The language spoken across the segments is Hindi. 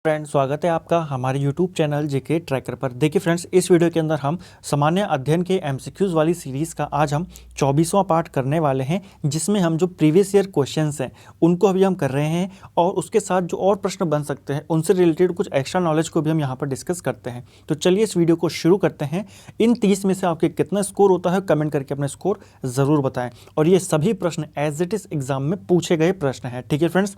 फ्रेंड्स, स्वागत है आपका हमारे यूट्यूब चैनल जेके ट्रैकर पर। देखिए फ्रेंड्स, इस वीडियो के अंदर हम सामान्य अध्ययन के एमसीक्यूज़ वाली सीरीज़ का आज हम 24वां पार्ट करने वाले हैं, जिसमें हम जो प्रीवियस ईयर क्वेश्चंस हैं उनको अभी हम कर रहे हैं और उसके साथ जो और प्रश्न बन सकते हैं उनसे रिलेटेड कुछ एक्स्ट्रा नॉलेज को भी हम यहाँ पर डिस्कस करते हैं। तो चलिए इस वीडियो को शुरू करते हैं। इन 30 में से आपके कितना स्कोर होता है कमेंट करके अपना स्कोर ज़रूर बताएँ। और ये सभी प्रश्न एज इट इज़ एग्जाम में पूछे गए प्रश्न हैं। ठीक है फ्रेंड्स,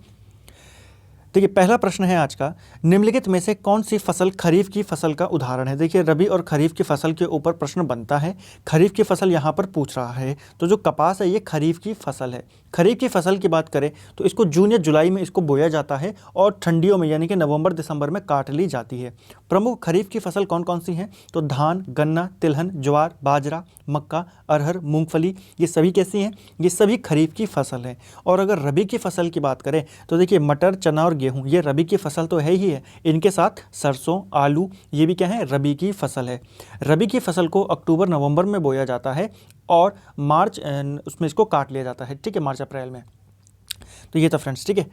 देखिए पहला प्रश्न है आज का, निम्नलिखित में से कौन सी फसल खरीफ की फसल का उदाहरण है। देखिए रबी और खरीफ की फसल के ऊपर प्रश्न बनता है। खरीफ की फसल यहाँ पर पूछ रहा है, तो जो कपास है ये खरीफ की फसल है। खरीफ की फसल की बात करें तो इसको जून या जुलाई में इसको बोया जाता है और ठंडियों में यानी कि नवंबर दिसंबर में काट ली जाती है। प्रमुख खरीफ की फसल कौन कौन सी हैं, तो धान, गन्ना, तिलहन, ज्वार, बाजरा, मक्का, अरहर, मूंगफली, ये सभी कैसी हैं, ये सभी खरीफ की फसल है। और अगर रबी की फसल की बात करें तो देखिए मटर, चना और गेहूं ये रबी की फसल तो है ही है। इनके साथ सरसों, आलू, ये भी क्या है, रबी की फसल है। रबी की फसल को अक्टूबर नवंबर में बोया जाता है और मार्च उसमें इसको काट लिया जाता है। ठीक है, मार्च अप्रैल में। तो ये था फ्रेंड्स। ठीक है,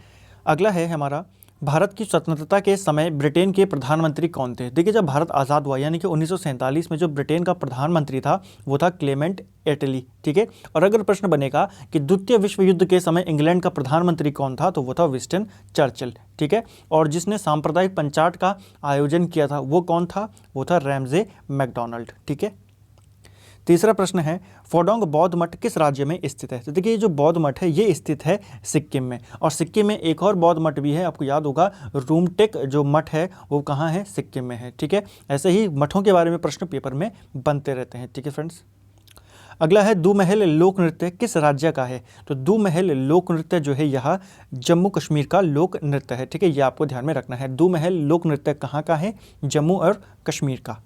अगला है हमारा, भारत की स्वतंत्रता के समय ब्रिटेन के प्रधानमंत्री कौन थे। देखिए जब भारत आज़ाद हुआ यानी कि 1947 में जो ब्रिटेन का प्रधानमंत्री था वो था क्लेमेंट एटली। ठीक है, और अगर प्रश्न बनेगा कि द्वितीय विश्व युद्ध के समय इंग्लैंड का प्रधानमंत्री कौन था, तो वो था विंस्टन चर्चिल। ठीक है, और जिसने सांप्रदायिक पंचायत का आयोजन किया था वो कौन था, वो था रैमजे मैकडोनाल्ड। ठीक है, तीसरा प्रश्न है, फोडोंग बौद्ध मठ किस राज्य में स्थित है। तो देखिए जो बौद्ध मठ है ये स्थित है सिक्किम में, और सिक्किम में एक और बौद्ध मठ भी है, आपको याद होगा रूमटेक जो मठ है वो कहाँ है, सिक्किम में है। ठीक है, ऐसे ही मठों के बारे में प्रश्न पेपर में बनते रहते हैं। ठीक है फ्रेंड्स, अगला है, दूमहल लोक नृत्य किस राज्य का है। तो दूमहल लोक नृत्य जो है यह जम्मू कश्मीर का लोक नृत्य है। ठीक है, ये आपको ध्यान में रखना है, दूमहल लोक नृत्य कहाँ का है, जम्मू और कश्मीर का।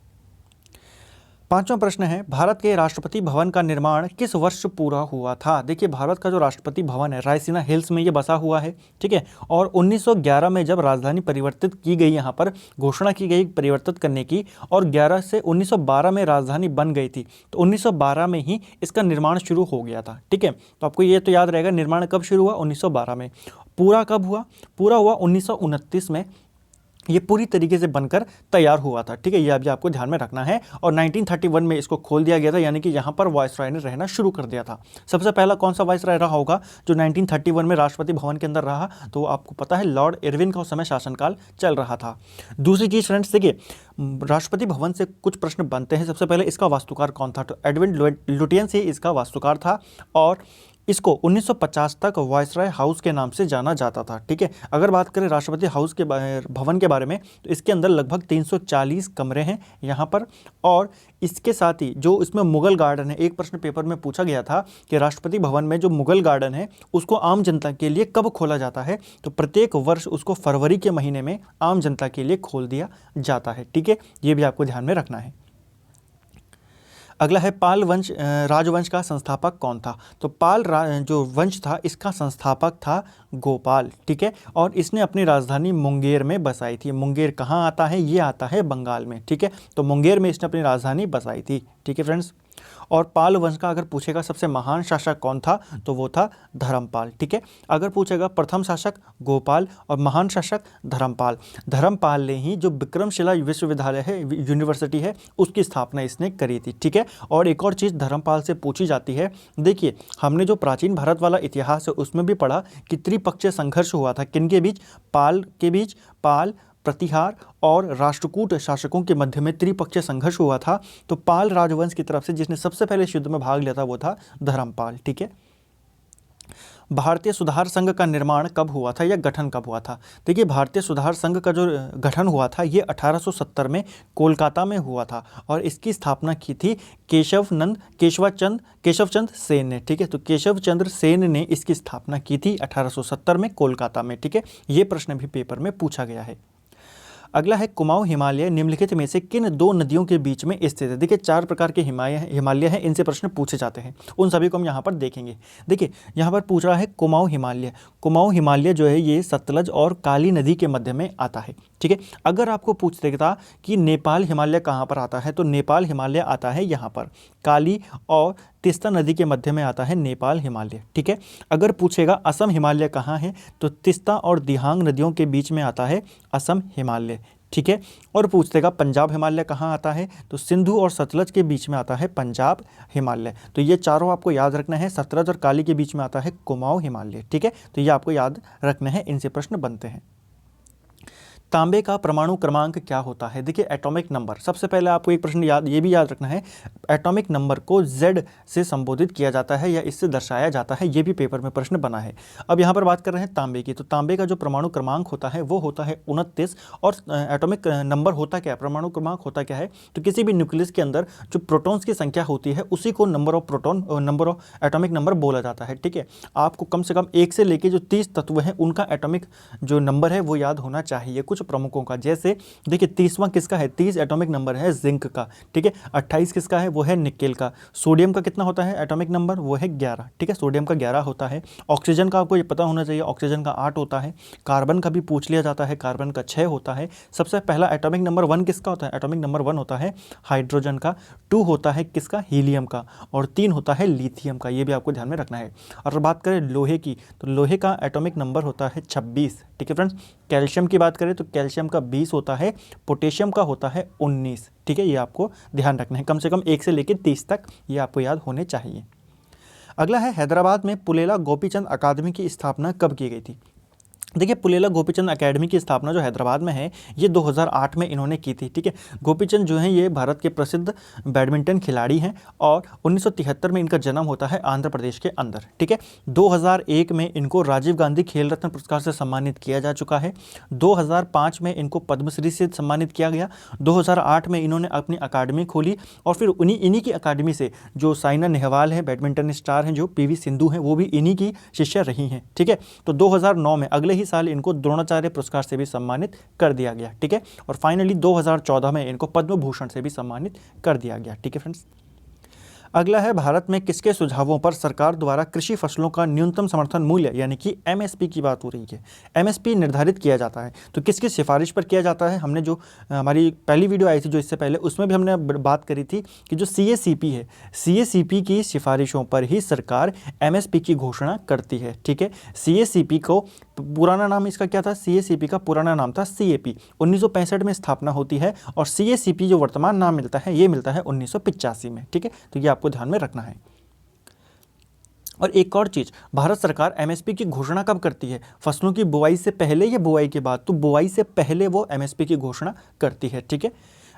पांचवा प्रश्न है, भारत के राष्ट्रपति भवन का निर्माण किस वर्ष पूरा हुआ था। देखिए भारत का जो राष्ट्रपति भवन है रायसीना हिल्स में ये बसा हुआ है। ठीक है, और 1911 में जब राजधानी परिवर्तित की गई, यहाँ पर घोषणा की गई परिवर्तित करने की, और 11 से 1912 में राजधानी बन गई थी, तो 1912 में ही इसका निर्माण शुरू हो गया था। ठीक है, तो आपको ये तो याद रहेगा निर्माण कब शुरू हुआ, 1912 में। पूरा कब हुआ, पूरा हुआ 1929 में, ये पूरी तरीके से बनकर तैयार हुआ था। ठीक है, ये अभी आपको ध्यान में रखना है। और 1931 में इसको खोल दिया गया था, यानी कि यहाँ पर वायसराय ने रहना शुरू कर दिया था। सबसे पहला कौन सा वायसराय रहा होगा जो 1931 में राष्ट्रपति भवन के अंदर रहा, तो आपको पता है लॉर्ड इरविन का उस समय शासनकाल चल रहा था। दूसरी चीज़ फ्रेंड्स, देखिए राष्ट्रपति भवन से कुछ प्रश्न बनते हैं। सबसे पहले इसका वास्तुकार कौन था, तो एडविन लुटियन से इसका वास्तुकार था, और इसको 1950 तक वायसराय हाउस के नाम से जाना जाता था। ठीक है, अगर बात करें राष्ट्रपति हाउस के भवन के बारे में, तो इसके अंदर लगभग 340 कमरे हैं यहाँ पर, और इसके साथ ही जो इसमें मुगल गार्डन है, एक प्रश्न पेपर में पूछा गया था कि राष्ट्रपति भवन में जो मुगल गार्डन है उसको आम जनता के लिए कब खोला जाता है, तो प्रत्येक वर्ष उसको फरवरी के महीने में आम जनता के लिए खोल दिया जाता है। ठीक है, ये भी आपको ध्यान में रखना है। अगला है, पाल वंश राजवंश का संस्थापक कौन था। तो पाल जो वंश था इसका संस्थापक था गोपाल। ठीक है, और इसने अपनी राजधानी मुंगेर में बसाई थी। मुंगेर कहाँ आता है, ये आता है बंगाल में। ठीक है, तो मुंगेर में इसने अपनी राजधानी बसाई थी। ठीक है फ्रेंड्स, और पाल वंश का अगर पूछेगा सबसे महान शासक कौन था, तो वो था धर्मपाल। ठीक है, अगर पूछेगा प्रथम शासक गोपाल और महान शासक धर्मपाल। धर्मपाल ने ही जो विक्रमशिला विश्वविद्यालय है, यूनिवर्सिटी है, उसकी स्थापना इसने करी थी। ठीक है, और एक और चीज़ धर्मपाल से पूछी जाती है, देखिए हमने जो प्राचीन भारत वाला इतिहास है उसमें भी पढ़ा कि त्रिपक्षीय संघर्ष हुआ था, किनके बीच, पाल के बीच, पाल, प्रतिहार और राष्ट्रकूट शासकों के मध्य में त्रिपक्षीय संघर्ष हुआ था। तो पाल राजवंश की तरफ से जिसने सबसे पहले इस युद्ध में भाग लिया था वो था धर्मपाल। ठीक है, भारतीय सुधार संघ का निर्माण कब हुआ था या गठन कब हुआ था। देखिए भारतीय सुधार संघ का जो गठन हुआ था ये 1870 में कोलकाता में हुआ था, और इसकी स्थापना की थी केशवचंद सेन ने। ठीक है, तो केशव चंद्र सेन ने इसकी स्थापना की थी 1870 में कोलकाता में। ठीक है, ये प्रश्न भी पेपर में पूछा गया है। अगला है, कुमाऊं हिमालय निम्नलिखित में से किन दो नदियों के बीच में स्थित है। देखिए 4 प्रकार के हिमालय हैं, इनसे प्रश्न पूछे जाते हैं, उन सभी को हम यहाँ पर देखेंगे। देखिए यहाँ पर पूछ रहा है कुमाऊं हिमालय। कुमाऊं हिमालय जो है ये सतलज और काली नदी के मध्य में आता है। ठीक है। अगर आपको पूछ देता कि नेपाल हिमालय कहाँ पर आता है, तो नेपाल हिमालय आता है यहाँ पर, काली और तीस्ता नदी के मध्य में आता है नेपाल हिमालय। ठीक है। अगर पूछेगा असम हिमालय कहाँ है, तो तीस्ता और दिहांग नदियों के बीच में आता है असम हिमालय। ठीक है। और पूछ देगा पंजाब हिमालय कहाँ आता है, तो सिंधु और सतलज के बीच में आता है पंजाब हिमालय। तो ये चारों आपको याद रखना है। सतलज और काली के बीच में आता है कुमाऊं हिमालय। ठीक है। तो ये आपको याद रखना है, इनसे प्रश्न बनते हैं। तांबे का परमाणु क्रमांक क्या होता है? देखिए एटॉमिक नंबर, सबसे पहले आपको एक प्रश्न ये भी याद रखना है, एटॉमिक नंबर को Z से संबोधित किया जाता है या इससे दर्शाया जाता है, ये भी पेपर में प्रश्न बना है। अब यहाँ पर बात कर रहे हैं तांबे की, तो तांबे का जो परमाणु क्रमांक होता है वो होता है 29। और एटॉमिक नंबर होता क्या है, परमाणु क्रमांक होता क्या है, तो किसी भी न्यूक्लियस के अंदर जो प्रोटॉन्स की संख्या होती है उसी को number of proton, number of atomic number बोला जाता है। ठीक है। आपको कम से कम 1 से लेके जो 30 तत्व हैं उनका एटॉमिक जो नंबर है वो याद होना चाहिए कुछ प्रमुखों का। जैसे देखिए 30वां किसका है, 30 एटॉमिक नंबर है जिंक का। ठीक है। 28 किसका है, वो है निकेल का। सोडियम का कितना होता है एटॉमिक नंबर, वो है 11। ठीक है। सोडियम का 11 होता है। ऑक्सीजन का आपको ये पता होना चाहिए, ऑक्सीजन का 8 होता है। कार्बन का भी पूछ लिया जाता है, कार्बन का 6 होता है। सबसे पहला एटॉमिक नंबर 1 किसका होता है, एटॉमिक नंबर 1 होता है हाइड्रोजन का। 2 होता है किसका, हीलियम का। और 3 होता है लिथियम का। ये भी आपको ध्यान में रखना है। और बात करें लोहे की, तो लोहे का एटॉमिक नंबर होता है 26। ठीक है फ्रेंड्स। कैल्शियम की बात करें तो कैल्शियम का 20 होता है, पोटेशियम का होता है 19। ठीक है। ये आपको ध्यान रखना है, कम से कम 1 से लेकर 30 तक ये आपको याद होने चाहिए। अगला है हैदराबाद में पुलेला गोपीचंद अकादमी की स्थापना कब की गई थी? देखिए पुलेला गोपीचंद अकेडमी की स्थापना जो हैदराबाद में है ये 2008 में इन्होंने की थी। ठीक है। गोपीचंद जो हैं ये भारत के प्रसिद्ध बैडमिंटन खिलाड़ी हैं और 1973 में इनका जन्म होता है आंध्र प्रदेश के अंदर। ठीक है। 2001 में इनको राजीव गांधी खेल रत्न पुरस्कार से सम्मानित किया जा चुका है। 2005 में इनको पद्मश्री से सम्मानित किया गया। 2008 में इन्होंने अपनी अकादमी खोली और फिर इन्हीं की अकादमी से जो साइना नेहवाल हैं, बैडमिंटन स्टार हैं, जो PV सिंधु हैं, वो भी इन्हीं की शिष्या रही हैं। ठीक है। तो 2009 में अगले साल इनको द्रोणाचार्य पुरस्कार से भी सम्मानित कर दिया गया। ठीक है। और फाइनली 2014 में इनको पद्म भूषण से भी सम्मानित कर दिया गया। ठीक है फ्रेंड्स। अगला है भारत में किसके सुझावों पर सरकार द्वारा कृषि फसलों का न्यूनतम समर्थन मूल्य यानी कि MSP की बात हो रही है, MSP निर्धारित किया जाता है। तो किसकी सिफारिश पर किया जाता है? हमने जो हमारी पहली वीडियो आई थी जो इससे पहले, उसमें भी हमने बात करी थी कि जो CACP है, CACP की सिफारिशों पर ही सरकार MSP की घोषणा करती है। ठीक है। CACP को पुराना नाम इसका क्या था, CACP का पुराना नाम था CAP। 1965 में स्थापना होती है और CACP जो वर्तमान नाम मिलता है ये मिलता है 1985 में। ठीक है। तो ये आपको ध्यान में रखना है। और एक और चीज़, भारत सरकार MSP की घोषणा कब करती है? फसलों की बुआई से पहले या बुआई के बाद? तो बुआई से पहले वो MSP की घोषणा करती है। ठीक है।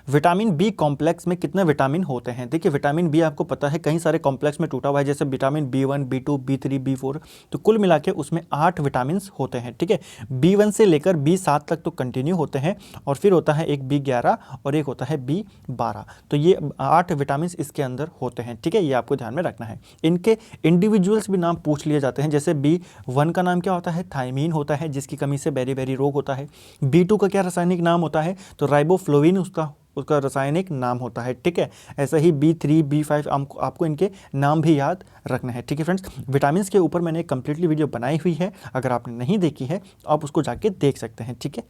विटामिन B कॉम्प्लेक्स में कितने विटामिन होते हैं? देखिए विटामिन B आपको पता है कई सारे कॉम्प्लेक्स में टूटा हुआ है, जैसे vitamin B1, B2, B3, B4। तो कुल मिला के उसमें 8 विटामिन होते हैं। ठीक है। B1 से लेकर B7 तक तो कंटिन्यू होते हैं और फिर होता है एक B11 और एक होता है B12। तो ये 8 विटामिन इसके अंदर होते हैं। ठीक है। ये आपको ध्यान में रखना है। इनके इंडिविजुअल्स भी नाम पूछ लिए जाते हैं। जैसे B1 का नाम क्या होता है, थायमीन होता है, जिसकी कमी से बेरी रोग होता है। B2 का क्या रासायनिक नाम होता है, तो राइबोफ्लोविन उसका रासायनिक नाम होता है। ठीक है। ऐसा ही B3, B5 आपको इनके नाम भी याद रखना है। ठीक है फ्रेंड्स। विटामिन के ऊपर मैंने एक कंप्लीटली वीडियो बनाई हुई है, अगर आपने नहीं देखी है तो आप उसको जाके देख सकते हैं। ठीक है।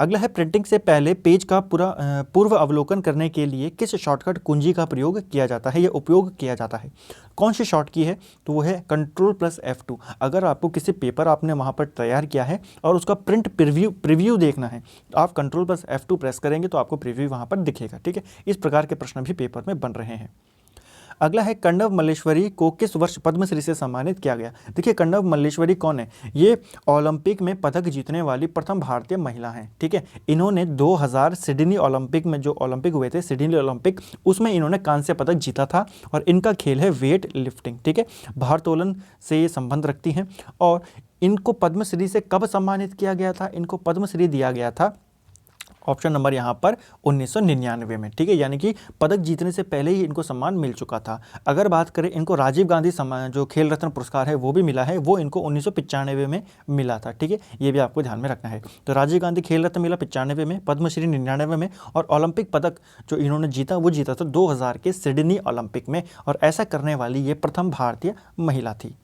अगला है प्रिंटिंग से पहले पेज का पूर्व अवलोकन करने के लिए किस शॉर्टकट कुंजी का प्रयोग किया जाता है या उपयोग किया जाता है? कौन सी शॉर्ट की है, तो वो है Ctrl+F2। अगर आपको किसी पेपर आपने वहाँ पर तैयार किया है और उसका प्रिंट प्रीव्यू देखना है तो आप Ctrl+F2 प्रेस करेंगे तो आपको प्रीव्यू वहाँ पर दिखेगा। ठीक है। इस प्रकार के प्रश्न भी पेपर में बन रहे हैं। अगला है कर्णव मल्लेश्वरी को किस वर्ष पद्मश्री से सम्मानित किया गया? देखिए कर्णव मल्लेश्वरी कौन है? ये ओलंपिक में पदक जीतने वाली प्रथम भारतीय महिला हैं। ठीक है। इन्होंने 2000 सिडनी ओलंपिक में, जो ओलंपिक हुए थे सिडनी ओलंपिक, उसमें इन्होंने कांस्य पदक जीता था और इनका खेल है वेट लिफ्टिंग। ठीक है। भारोत्तोलन से ये संबंध रखती हैं और इनको पद्मश्री से कब सम्मानित किया गया था? इनको पद्मश्री दिया गया था ऑप्शन नंबर यहाँ पर 1999 में। ठीक है। यानी कि पदक जीतने से पहले ही इनको सम्मान मिल चुका था। अगर बात करें इनको राजीव गांधी सम्मान जो खेल रत्न पुरस्कार है वो भी मिला है, वो इनको 1995 में मिला था। ठीक है। ये भी आपको ध्यान में रखना है। तो राजीव गांधी खेल रत्न मिला 95 में, पद्मश्री 99 में और ओलंपिक पदक जो इन्होंने जीता वो जीता था 2000 के सिडनी ओलंपिक में। और ऐसा करने वाली ये प्रथम भारतीय महिला थी।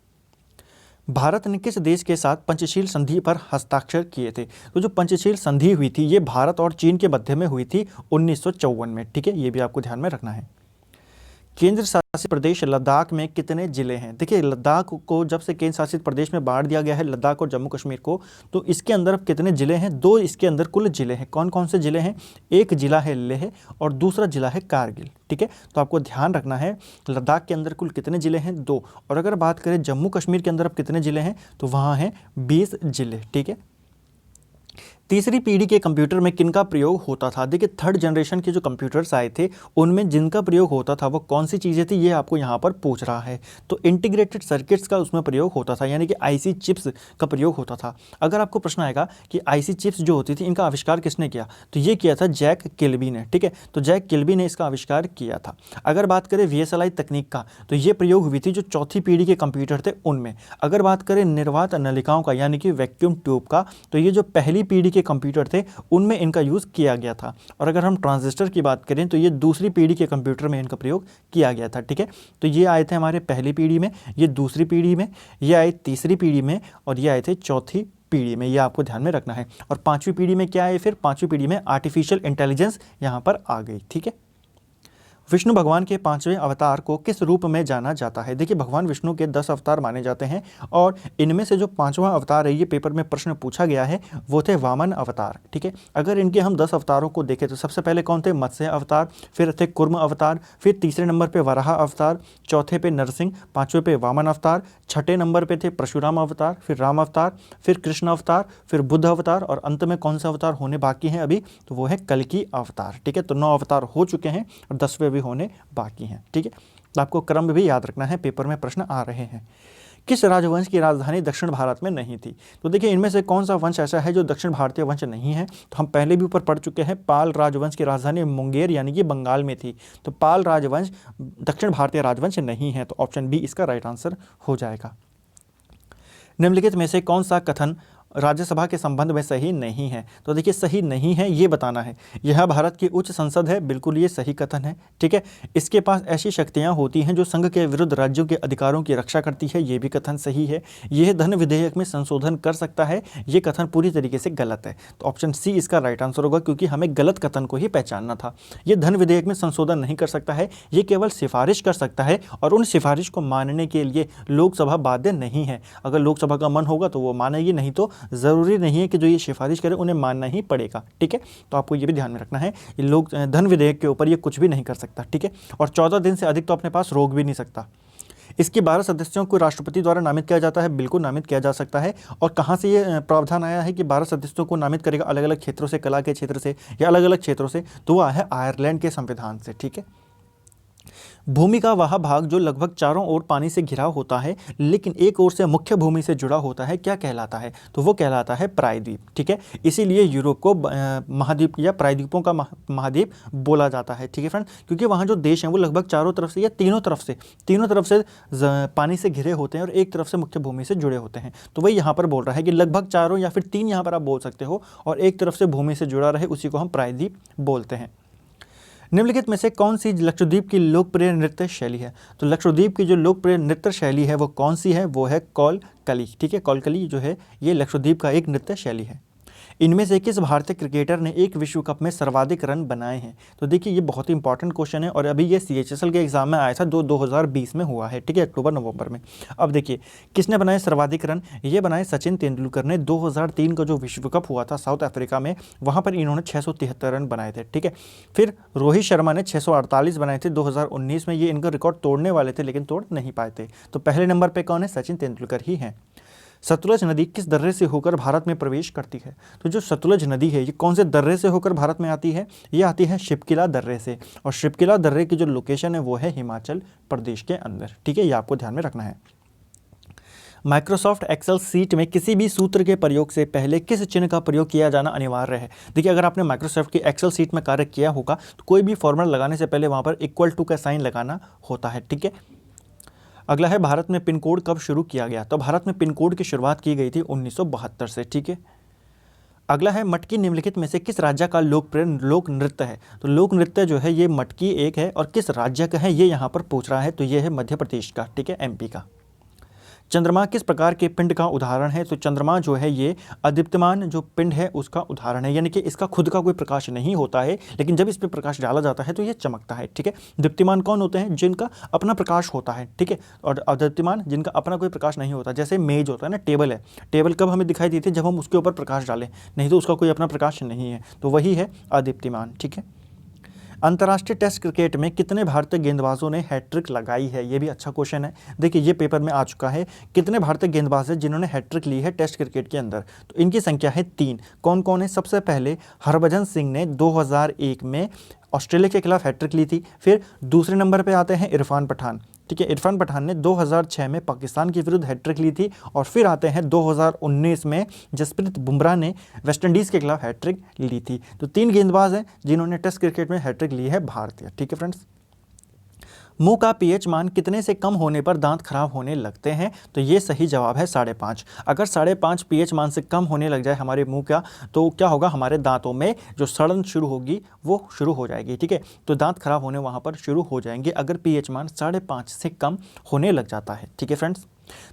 भारत ने किस देश के साथ पंचशील संधि पर हस्ताक्षर किए थे? तो जो पंचशील संधि हुई थी ये भारत और चीन के मध्य में हुई थी 1954 में। ठीक है, ये भी आपको ध्यान में रखना है। केंद्र शासित प्रदेश लद्दाख में कितने जिले हैं? देखिए, लद्दाख को जब से केंद्र शासित प्रदेश में बांट दिया गया है, लद्दाख और जम्मू कश्मीर को, तो इसके अंदर अब कितने जिले हैं? 2 इसके अंदर कुल जिले हैं। कौन कौन से जिले हैं? एक जिला है लेह और दूसरा जिला है कारगिल। ठीक है, तो आपको ध्यान रखना है लद्दाख के अंदर कुल कितने जिले हैं? 2। और अगर बात करें जम्मू कश्मीर के अंदर अब कितने जिले हैं, तो वहाँ हैं 20 जिले। ठीक है, तीसरी पीढ़ी के कंप्यूटर में किनका प्रयोग होता था? देखिए, थर्ड जनरेशन के जो कंप्यूटर्स आए थे उनमें जिनका प्रयोग होता था वो कौन सी चीज़ें थी, ये आपको यहाँ पर पूछ रहा है। तो इंटीग्रेटेड सर्किट्स का उसमें प्रयोग होता था, यानी कि आईसी चिप्स का प्रयोग होता था। अगर आपको प्रश्न आएगा कि आईसी चिप्स जो होती थी इनका आविष्कार किसने किया, तो ये किया था जैक किल्बी ने। ठीक है, तो जैक किल्बी ने इसका आविष्कार किया था। अगर बात करें VSLI तकनीक का, तो ये प्रयोग हुई थी जो चौथी पीढ़ी के कंप्यूटर थे उनमें। अगर बात करें निर्वात नलिकाओं का, यानी कि वैक्यूम ट्यूब का, तो ये जो पहली पीढ़ी के कंप्यूटर थे उनमें इनका यूज़ किया गया था। और अगर हम ट्रांजिस्टर की बात करें तो ये दूसरी पीढ़ी के कंप्यूटर में इनका प्रयोग किया गया था। ठीक है, तो ये आए थे हमारे पहली पीढ़ी में, ये दूसरी पीढ़ी में, ये आए तीसरी पीढ़ी में और ये आए थे चौथी पीढ़ी में। ये आपको ध्यान में रखना है। और पांचवी पीढ़ी में क्या है? फिर पांचवी पीढ़ी में आर्टिफिशियल इंटेलिजेंस यहाँ पर आ गई। ठीक है, विष्णु भगवान के 5वें अवतार को किस रूप में जाना जाता है? देखिए, भगवान विष्णु के 10 अवतार माने जाते हैं और इनमें से जो 5वां अवतार है, ये पेपर में प्रश्न पूछा गया है, वो थे वामन अवतार। ठीक है, अगर इनके हम 10 अवतारों को देखें तो सबसे पहले कौन थे? मत्स्य अवतार, फिर थे कुर्म अवतार, फिर तीसरे नंबर पर वराह अवतार, चौथे पे नरसिंह, 5वें पे वामन अवतार, छठे नंबर पे थे परशुराम अवतार, फिर राम अवतार, फिर कृष्ण अवतार, फिर बुद्ध अवतार और अंत में कौन सा अवतार होने बाकी हैं अभी? तो वो है कल्कि अवतार। ठीक है, तो 9 अवतार हो चुके हैं और 10वें भी होने बाकी हैं। ठीक है, तो आपको क्रम भी याद रखना है, पेपर में प्रश्न आ रहे हैं। किस राजवंश की राजधानी दक्षिण भारत में नहीं थी? तो देखिए, इनमें से कौन सा वंश ऐसा है जो दक्षिण भारतीय वंश नहीं है? तो हम पहले भी ऊपर पढ़ चुके हैं, पाल राजवंश की राजधानी मुंगेर यानी कि बंगाल में थी। तो पाल राजवंश दक्षिण भारतीय राजवंश नहीं है, तो ऑप्शन बी इसका राइट आंसर हो जाएगा। निम्नलिखित में से कौन सा कथन राज्यसभा के संबंध में सही नहीं है? तो देखिए, सही नहीं है ये बताना है। यह भारत की उच्च संसद है, बिल्कुल ये सही कथन है। ठीक है, इसके पास ऐसी शक्तियां होती हैं जो संघ के विरुद्ध राज्यों के अधिकारों की रक्षा करती है, ये भी कथन सही है। यह धन विधेयक में संशोधन कर सकता है, ये कथन पूरी तरीके से गलत है। तो ऑप्शन सी इसका राइट आंसर होगा, क्योंकि हमें गलत कथन को ही पहचानना था। ये धन विधेयक में संशोधन नहीं कर सकता है, ये केवल सिफारिश कर सकता है और उन सिफारिश को मानने के लिए लोकसभा बाध्य नहीं है। अगर लोकसभा का मन होगा तो वो मानेगी, नहीं तो ज़रूरी नहीं है कि जो ये सिफारिश करे उन्हें मानना ही पड़ेगा। ठीक है, तो आपको ये भी ध्यान में रखना है, ये लोग धन विधेयक के ऊपर ये कुछ भी नहीं कर सकता। ठीक है, और 14 दिन से अधिक तो अपने पास रोक भी नहीं सकता। इसके 12 सदस्यों को राष्ट्रपति द्वारा नामित किया जाता है, बिल्कुल नामित किया जा सकता है। और कहाँ से ये प्रावधान आया है कि 12 सदस्यों को नामित करेगा? अलग अलग क्षेत्रों से, कला के क्षेत्र से या अलग अलग क्षेत्रों से, तो वह है आयरलैंड के संविधान से। ठीक है, भूमि का वह भाग जो लगभग चारों ओर पानी से घिरा होता है लेकिन एक ओर से मुख्य भूमि से जुड़ा होता है, क्या कहलाता है? तो वो कहलाता है प्रायद्वीप। ठीक है, इसीलिए यूरोप को महाद्वीप या प्रायद्वीपों का महाद्वीप बोला जाता है। ठीक है फ्रेंड, क्योंकि वहाँ जो देश हैं वो लगभग चारों तरफ से या तीनों तरफ से पानी से घिरे होते हैं और एक तरफ से मुख्य भूमि से जुड़े होते हैं। तो वही यहाँ पर बोल रहा है कि लगभग चारों या फिर 3 यहाँ पर आप बोल सकते हो, और एक तरफ से भूमि से जुड़ा रहे उसी को हम प्रायद्वीप बोलते हैं। निम्नलिखित में से कौन सी लक्षद्वीप की लोकप्रिय नृत्य शैली है? तो लक्षद्वीप की जो लोकप्रिय नृत्य शैली है वो कौन सी है? वो है कोलकली। ठीक है, कोलकली जो है ये लक्षद्वीप का एक नृत्य शैली है। इनमें से किस भारतीय क्रिकेटर ने एक विश्व कप में सर्वाधिक रन बनाए हैं? तो देखिए, ये बहुत ही इंपॉर्टेंट क्वेश्चन है और अभी ये CHSL के एग्जाम में आया था, 2020 में हुआ है। ठीक है, अक्टूबर नवंबर में। अब देखिए, किसने बनाए सर्वाधिक रन? ये बनाए सचिन तेंदुलकर ने। 2003 का जो विश्व कप हुआ था साउथ अफ्रीका में, वहाँ पर इन्होंने 673 रन बनाए थे। ठीक है, फिर रोहित शर्मा ने 648 बनाए थे 2019 में। ये इनका रिकॉर्ड तोड़ने वाले थे लेकिन तोड़ नहीं पाए थे। तो पहले नंबर पर कौन है? सचिन तेंदुलकर ही हैं। सतलुज नदी किस दर्रे से होकर भारत में प्रवेश करती है? तो जो सतलुज नदी है ये कौन से दर्रे से होकर भारत में आती है? ये आती है शिपकिला दर्रे से, और शिपकिला दर्रे की जो लोकेशन है वो है हिमाचल प्रदेश के अंदर। ठीक है, ये आपको ध्यान में रखना है। माइक्रोसॉफ्ट एक्सेल सीट में किसी भी सूत्र के प्रयोग से पहले किस चिन्ह का प्रयोग किया जाना अनिवार्य है? देखिए, अगर आपने माइक्रोसॉफ्ट की एक्सेल सीट में कार्य किया होगा तो कोई भी फॉर्मूला लगाने से पहले वहाँ पर इक्वल टू का साइन लगाना होता है। ठीक है, अगला है भारत में पिन कोड कब शुरू किया गया? तो भारत में पिन कोड की शुरुआत की गई थी 1972 से। ठीक है, अगला है मटकी निम्नलिखित में से किस राज्य का लोकप्रिय लोक नृत्य है? तो लोक नृत्य जो है ये मटकी एक है और किस राज्य का है ये यहाँ पर पूछ रहा है, तो ये है मध्य प्रदेश का। ठीक है, MP का। चंद्रमा किस प्रकार के पिंड का उदाहरण है? तो चंद्रमा जो है ये अदीप्यमान जो पिंड है उसका उदाहरण है, यानी कि इसका खुद का कोई प्रकाश नहीं होता है, लेकिन जब इस पर प्रकाश डाला जाता है तो ये चमकता है। ठीक है, दीप्तिमान कौन होते हैं? जिनका अपना प्रकाश होता है। ठीक है, और अदीप्यमान जिनका अपना कोई प्रकाश नहीं होता, जैसे मेज होता है ना, टेबल है, टेबल कब हमें दिखाई देती है? जब हम उसके ऊपर प्रकाश डालें, नहीं तो उसका कोई अपना प्रकाश नहीं है, तो वही है अदीप्तिमान। ठीक है, अंतर्राष्ट्रीय टेस्ट क्रिकेट में कितने भारतीय गेंदबाजों ने हैट्रिक लगाई है? ये भी अच्छा क्वेश्चन है। देखिए ये पेपर में आ चुका है, कितने भारतीय गेंदबाज हैं जिन्होंने हैट्रिक ली है टेस्ट क्रिकेट के अंदर? तो इनकी संख्या है 3। कौन कौन है? सबसे पहले हरभजन सिंह ने 2001 में ऑस्ट्रेलिया के खिलाफ हैट्रिक ली थी। फिर दूसरे नंबर पर आते हैं इरफान पठान। ठीक है, इरफान पठान ने 2006 में पाकिस्तान के विरुद्ध हैट्रिक ली थी। और फिर आते हैं 2019 में जसप्रीत बुमराह ने वेस्टइंडीज़ के खिलाफ हैट्रिक ली थी। तो 3 गेंदबाज हैं जिन्होंने टेस्ट क्रिकेट में हैट्रिक ली है भारतीय। ठीक है फ्रेंड्स, मुंह का पीएच मान कितने से कम होने पर दांत खराब होने लगते हैं? तो ये सही जवाब है 5.5। अगर 5.5 पीएच मान से कम होने लग जाए हमारे मुंह का, तो क्या होगा? हमारे दांतों में जो सड़न शुरू होगी वो शुरू हो जाएगी। ठीक है, तो दांत खराब होने वहाँ पर शुरू हो जाएंगे अगर पीएच मान 5.5 से कम होने लग जाता है। ठीक है फ्रेंड्स,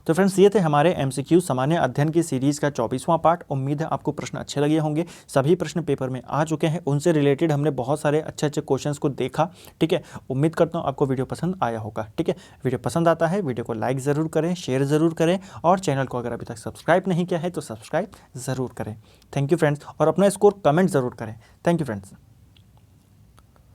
तो फ्रेंड्स ये थे हमारे एमसीक्यू सामान्य अध्ययन की सीरीज़ का 24वां पार्ट। उम्मीद है आपको प्रश्न अच्छे लगे होंगे। सभी प्रश्न पेपर में आ चुके हैं, उनसे रिलेटेड हमने बहुत सारे अच्छे अच्छे क्वेश्चंस को देखा। ठीक है, उम्मीद करता हूँ आपको वीडियो पसंद आया होगा। ठीक है, वीडियो पसंद आता है वीडियो को लाइक ज़रूर करें, शेयर ज़रूर करें, और चैनल को अगर अभी तक सब्सक्राइब नहीं किया है तो सब्सक्राइब ज़रूर करें। थैंक यू फ्रेंड्स, और अपना स्कोर कमेंट ज़रूर करें। Thank you friends.